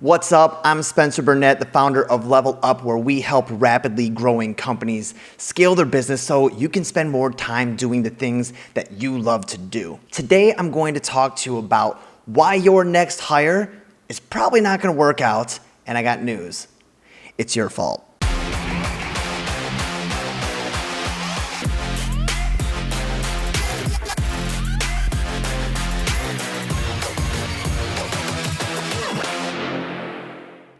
What's up? I'm Spencer Burnett, the founder of Level Up, where we help rapidly growing companies scale their business so you can spend more time doing the things that you love to do. Today, I'm going to talk to you about why your next hire is probably not going to work out, and I got news. It's your fault.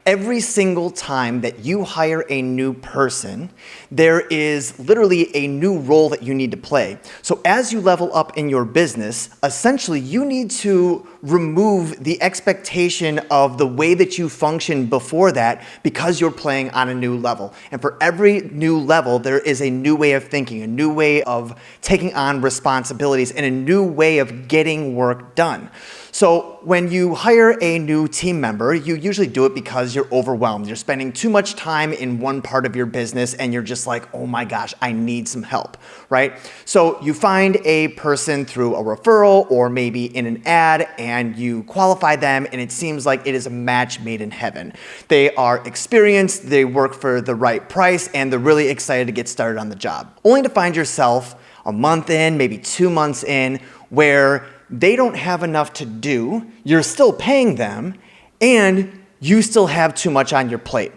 Every single time that you hire a new person, there is literally a new role that you need to play. So as you level up in your business, essentially you need to remove the expectation of the way that you functioned before that because you're playing on a new level. And for every new level, there is a new way of thinking, a new way of taking on responsibilities, and a new way of getting work done. So when you hire a new team member, you usually do it because you're overwhelmed. You're spending too much time in one part of your business and you're just like, oh my gosh, I need some help, right? So you find a person through a referral or maybe in an ad and you qualify them and it seems like it is a match made in heaven. They are experienced, they work for the right price, and they're really excited to get started on the job. Only to find yourself a month in, maybe 2 months in, where they don't have enough to do, you're still paying them, and you still have too much on your plate.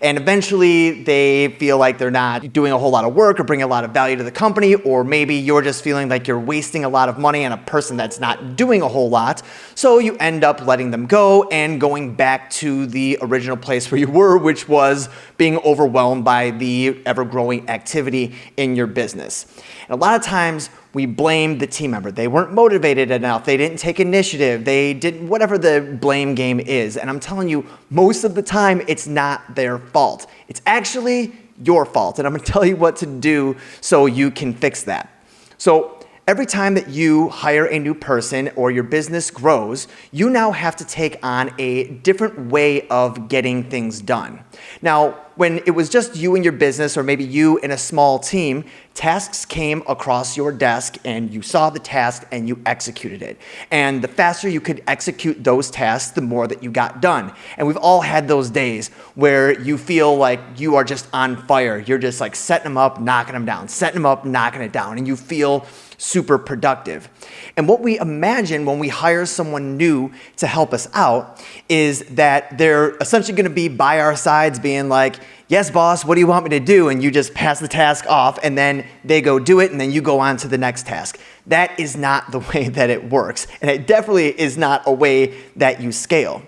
And eventually they feel like they're not doing a whole lot of work or bringing a lot of value to the company, or maybe you're just feeling like you're wasting a lot of money on a person that's not doing a whole lot. So you end up letting them go and going back to the original place where you were, which was being overwhelmed by the ever-growing activity in your business. And a lot of times we blame the team member. They weren't motivated enough. They didn't take initiative. They didn't, whatever the blame game is. And I'm telling you, most of the time, it's not their fault. It's actually your fault. And I'm gonna tell you what to do so you can fix that. So every time that you hire a new person or your business grows, you now have to take on a different way of getting things done. Now, when it was just you and your business, or maybe you and a small team, tasks came across your desk and you saw the task and you executed it. And the faster you could execute those tasks, the more that you got done. And we've all had those days where you feel like you are just on fire. You're just like setting them up, knocking them down, setting them up, knocking it down, and you feel super productive. And what we imagine when we hire someone new to help us out is that they're essentially going to be by our sides being like, yes, boss, what do you want me to do? And you just pass the task off and then they go do it and then you go on to the next task. That is not the way that it works. And it definitely is not a way that you scale.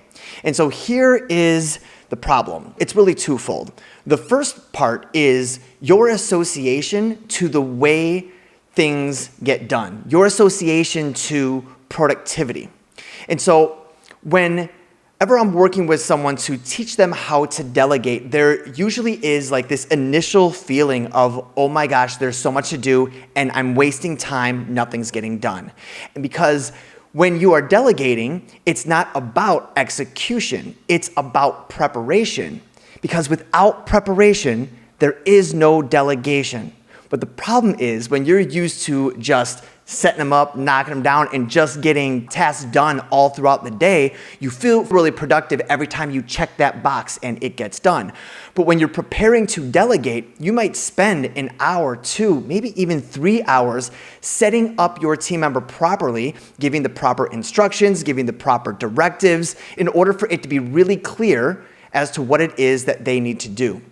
And so here is the problem. It's really twofold. The first part is your association to the way things get done, your association to productivity. And so whenever I'm working with someone to teach them how to delegate, there usually is like this initial feeling of, oh my gosh, there's so much to do and I'm wasting time, nothing's getting done. And because when you are delegating, it's not about execution, it's about preparation. Because without preparation, there is no delegation. But the problem is when you're used to just setting them up, knocking them down, and just getting tasks done all throughout the day, you feel really productive every time you check that box and it gets done. But when you're preparing to delegate, you might spend an hour, 2, maybe even 3 hours setting up your team member properly, giving the proper instructions, giving the proper directives in order for it to be really clear as to what it is that they need to do.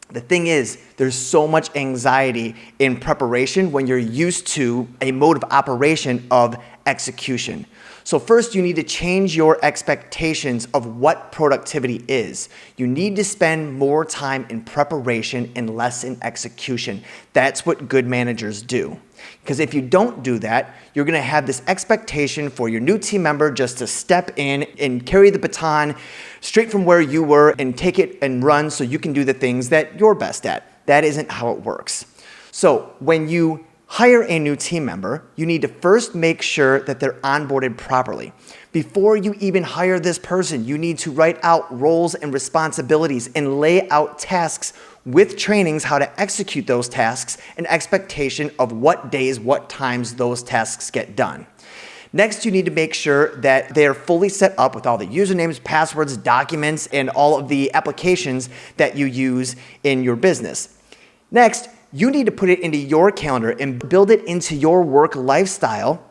The thing is, there's so much anxiety in preparation when you're used to a mode of operation of execution. So first, you need to change your expectations of what productivity is. You need to spend more time in preparation and less in execution. That's what good managers do. Because if you don't do that, you're going to have this expectation for your new team member just to step in and carry the baton straight from where you were and take it and run so you can do the things that you're best at. That isn't how it works. So when you hire a new team member, you need to first make sure that they're onboarded properly. Before you even hire this person, you need to write out roles and responsibilities and lay out tasks with trainings how to execute those tasks and expectation of what days, what times those tasks get done. Next, you need to make sure that they're fully set up with all the usernames, passwords, documents, and all of the applications that you use in your business. Next, you need to put it into your calendar and build it into your work lifestyle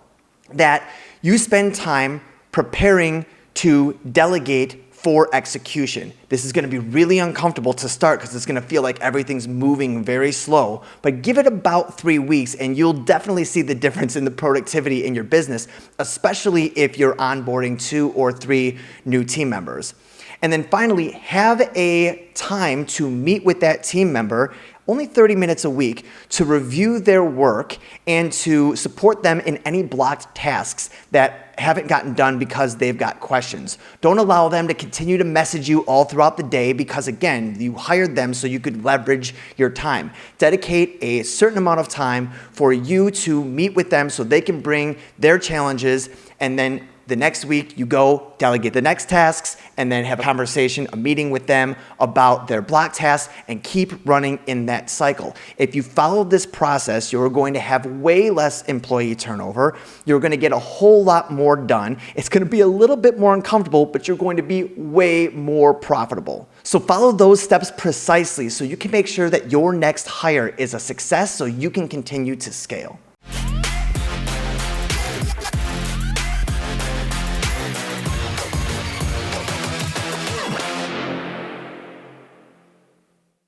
that you spend time preparing to delegate for execution. This is gonna be really uncomfortable to start because it's gonna feel like everything's moving very slow, but give it about 3 weeks and you'll definitely see the difference in the productivity in your business, especially if you're onboarding 2 or 3 new team members. And then finally, have a time to meet with that team member, only 30 minutes a week, to review their work and to support them in any blocked tasks that haven't gotten done because they've got questions. Don't allow them to continue to message you all throughout the day because, again, you hired them so you could leverage your time. Dedicate a certain amount of time for you to meet with them so they can bring their challenges, and then the next week you go delegate the next tasks and then have a conversation, a meeting with them about their block tasks, and keep running in that cycle. If you follow this process, you're going to have way less employee turnover. You're going to get a whole lot more done. It's going to be a little bit more uncomfortable, but you're going to be way more profitable. So follow those steps precisely so you can make sure that your next hire is a success so you can continue to scale.